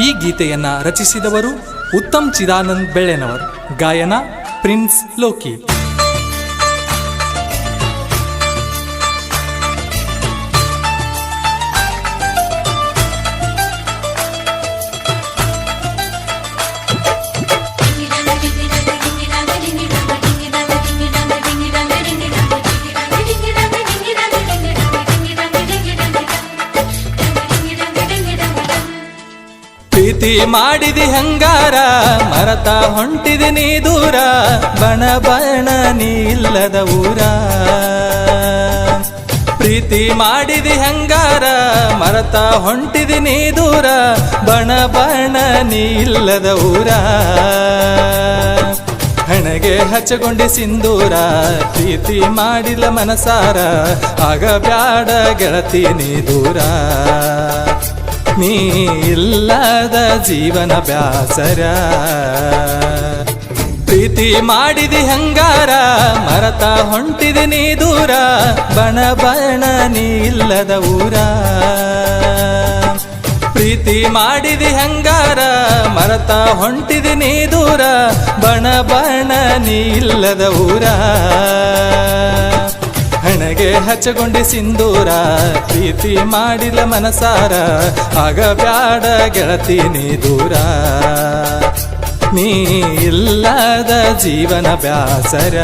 ಈ ಗೀತೆಯನ್ನ ರಚಿಸಿದವರು ಉತ್ತಮ್ ಚಿದಾನಂದ್ ಬೆಳ್ಳೆನವರ್. ಗಾಯನ ಪ್ರಿನ್ಸ್ ಲೋಕಿ. ಪ್ರೀತಿ ಮಾಡಿದಿ ಹಂಗಾರ ಮರತ ಹೊಂಟಿದಿ ನೀ ದೂರ, ಬಣ ಬಣ ನೀ ಇಲ್ಲದ ಊರ. ಪ್ರೀತಿ ಮಾಡಿದಿ ಹಂಗಾರ ಮರತ ಹೊಂಟಿದಿ ನೀ ದೂರ, ಬಣ ಬಣ ನೀ ಇಲ್ಲದ ಊರ. ಹಣೆಗೆ ಹಚ್ಚಗೊಂಡಿ ಸಿಂಧೂರ, ಪ್ರೀತಿ ಮಾಡಿಲ್ಲ ಮನಸಾರ, ಆಗ ಬ್ಯಾಡ ಗೆಳತಿ ನೀ ದೂರ. ನೀ ಇಲ್ಲದ ಜೀವನ ಬ್ಯಾಸರ. ಪ್ರೀತಿ ಮಾಡಿದಿ ಹಂಗಾರ ಮರತ ಹೊಂಟಿದಿ ನೀ ದೂರ, ಬಣ ಬಣ ನೀ ಇಲ್ಲದ ಊರ. ಪ್ರೀತಿ ಮಾಡಿದಿ ಹಂಗಾರ ಮರತ ಹೊಂಟಿದಿ ನೀ ದೂರ, ಬಣ ಬಣ ನೀ ಇಲ್ಲದ ಊರ. ಹಣೆಗೆ ಹಚ್ಚಗೊಂಡಿ ಸಿಂಧೂರ, ಪ್ರೀತಿ ಮಾಡಿಲ್ಲ ಮನಸಾರ, ಆಗ ಬ್ಯಾಡ ಗೆಳತಿ ನೀ ದೂರ. ನೀ ಇಲ್ಲದ ಜೀವನ ಬ್ಯಾಸರ.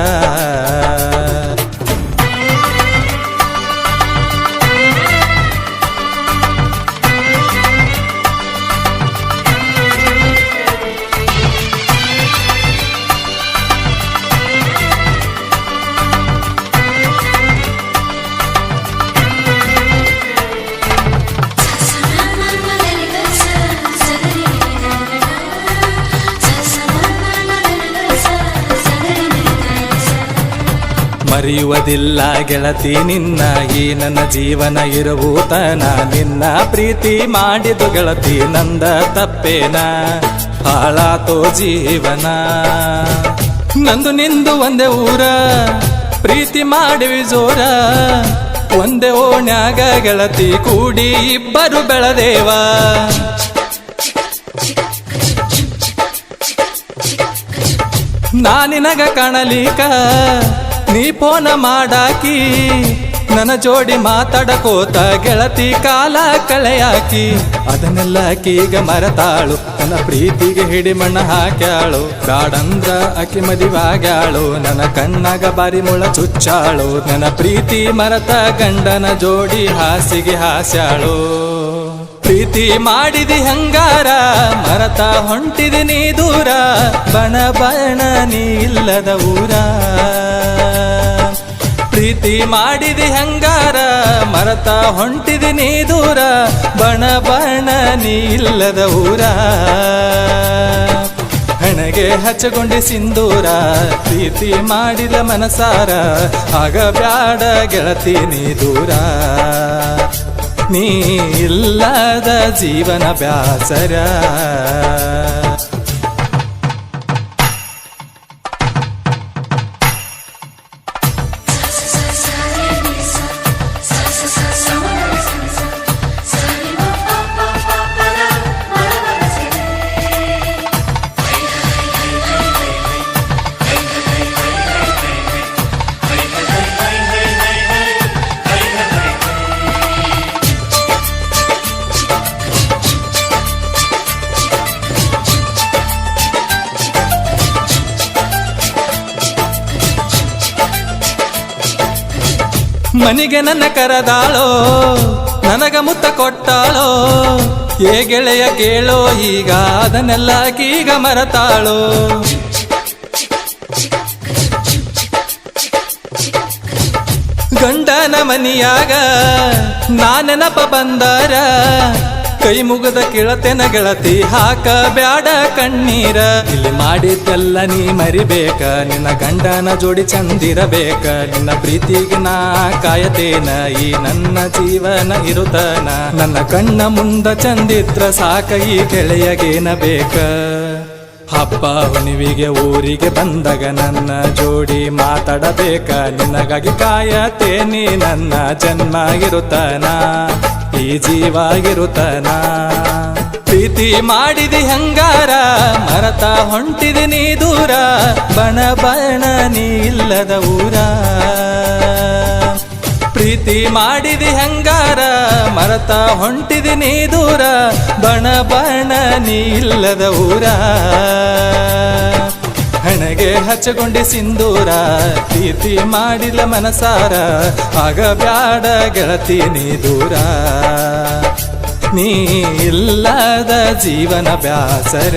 ಮರೆಯುವುದಿಲ್ಲ ಗೆಳತಿ ನಿನ್ನ ಈ ನನ್ನ ಜೀವನ ಇರುವುತನ, ನಿನ್ನ ಪ್ರೀತಿ ಮಾಡಿದು ಗೆಳತಿ ನಂದ ತಪ್ಪೇನ, ಹಾಳಾತೋ ಜೀವನ. ನಂದು ನಿಂದು ಒಂದೇ ಊರ, ಪ್ರೀತಿ ಮಾಡಿವಿ ಜೋರ, ಒಂದೇ ಓಣ್ಯಾಗ ಗೆಳತಿ ಕೂಡಿ ಇಬ್ಬರು ಬೆಳದೇವ. ನಾನಿನಗ ಕಾಣಲಿಕ ನೀ ಫೋನ ಮಾಡಾಕಿ, ನನ್ನ ಜೋಡಿ ಮಾತಾಡಕೋತ ಗೆಳತಿ ಕಾಲ ಕಳೆಯಾಕಿ. ಅದನ್ನೆಲ್ಲ ಆಕೀಗ ಮರತಾಳು, ನನ್ನ ಪ್ರೀತಿಗೆ ಹಿಡಿ ಮಣ್ಣ ಹಾಕ್ಯಾಳು. ಬ್ಯಾಡಂದ್ರ ಆಕಿ ಮದಿವಾಗ್ಯಾಳು, ನನ್ನ ಕಣ್ಣಾಗ ಬಾರಿ ಮುಳ ಚುಚ್ಚಾಳು. ನನ್ನ ಪ್ರೀತಿ ಮರತ ಗಂಡನ ಜೋಡಿ ಹಾಸಿಗೆ ಹಾಸ್ಯಾಳು. ಪ್ರೀತಿ ಮಾಡಿದಿ ಹಂಗಾರ ಮರತ ಹೊಂಟಿದಿ ನೀ ದೂರ, ಬಣ ಬಣ ನೀ ಇಲ್ಲದ ಊರ. ಪ್ರೀತಿ ಮಾಡಿದಿ ಹಂಗಾರ ಮರತ ಹೊಂಟಿದಿ ನೀ ದೂರ, ಬಣ ಬಣ ನೀ ಇಲ್ಲದ ಊರ. ಹಣೆಗೆ ಹಚ್ಚಗೊಂಡಿ ಸಿಂಧೂರ, ಪ್ರೀತಿ ಮಾಡಿದ ಮನಸಾರ, ಆಗ ಬ್ಯಾಡ ಗೆಳತಿ ನೀ ದೂರ. ನೀ ಇಲ್ಲದ ಜೀವನ ಬ್ಯಾಸರ. ಮನಿಗೆ ನನ್ನ ಕರೆದಾಳೋ, ನನಗ ಮುತ್ತ ಕೊಟ್ಟಾಳೋ, ಏ ಗೆಳೆಯ ಕೇಳೋ ಈಗ ಅದನ್ನೆಲ್ಲ ಕೀಗ ಮರತಾಳೋ. ಗಂಡನ ಮನಿಯಾಗ ನಾನೆನಪ ಬಂದಾರ, ಕೈ ಮುಗದ ಕೇಳತೆನ ಗೆಳತಿ ಹಾಕ ಬ್ಯಾಡ ಕಣ್ಣೀರ. ಇಲ್ಲಿ ಮಾಡಿದ್ದೆಲ್ಲ ನೀ ಮರಿಬೇಕ, ನಿನ್ನ ಗಂಡನ ಜೋಡಿ ಚಂದಿರಬೇಕ. ನಿನ್ನ ಪ್ರೀತಿಗೆ ನಾ ಕಾಯತೇನ, ಈ ನನ್ನ ಜೀವನ ಇರುತನ. ನನ್ನ ಕಣ್ಣ ಮುಂದ ಚಂದಿತ್ರ ಸಾಕ, ಈ ಗೆಳೆಯಗೇನ ಬೇಕ. ಹಬ್ಬ ಹುಣಿವಿಗೆ ಊರಿಗೆ ಬಂದಾಗ ನನ್ನ ಜೋಡಿ ಮಾತಾಡಬೇಕ, ನಿನಗಾಗಿ ಕಾಯತೇನಿ ನನ್ನ ಜನ್ಮ ಇರುತ್ತಾನ. ಈ ಜೀವಾಗಿರುತ್ತನ ಪ್ರೀತಿ ಮಾಡಿದಿ ಹಂಗಾರ ಮರತ ಹೊಂಟಿದಿ ನೀ ದೂರ ಬಣ ಬಣ ನೀ ಇಲ್ಲದ ಊರ ಪ್ರೀತಿ ಮಾಡಿದಿ ಹಂಗಾರ ಮರತ ಹೊಂಟಿದಿ ನೀ ದೂರ ಬಣ ಬಣ ನೀ ಇಲ್ಲದ ಊರ ಹಣೆಗೆ ಹಚ್ಚಗೊಂಡಿ ಸಿಂಧೂರ ಪ್ರೀತಿ ಮಾಡಿಲ್ಲ ಮನಸಾರ ಆಗ ಬ್ಯಾಡ ಗೆಳತಿ ನೀ ದೂರ ನೀ ಇಲ್ಲದ ಜೀವನ ಬ್ಯಾಸರ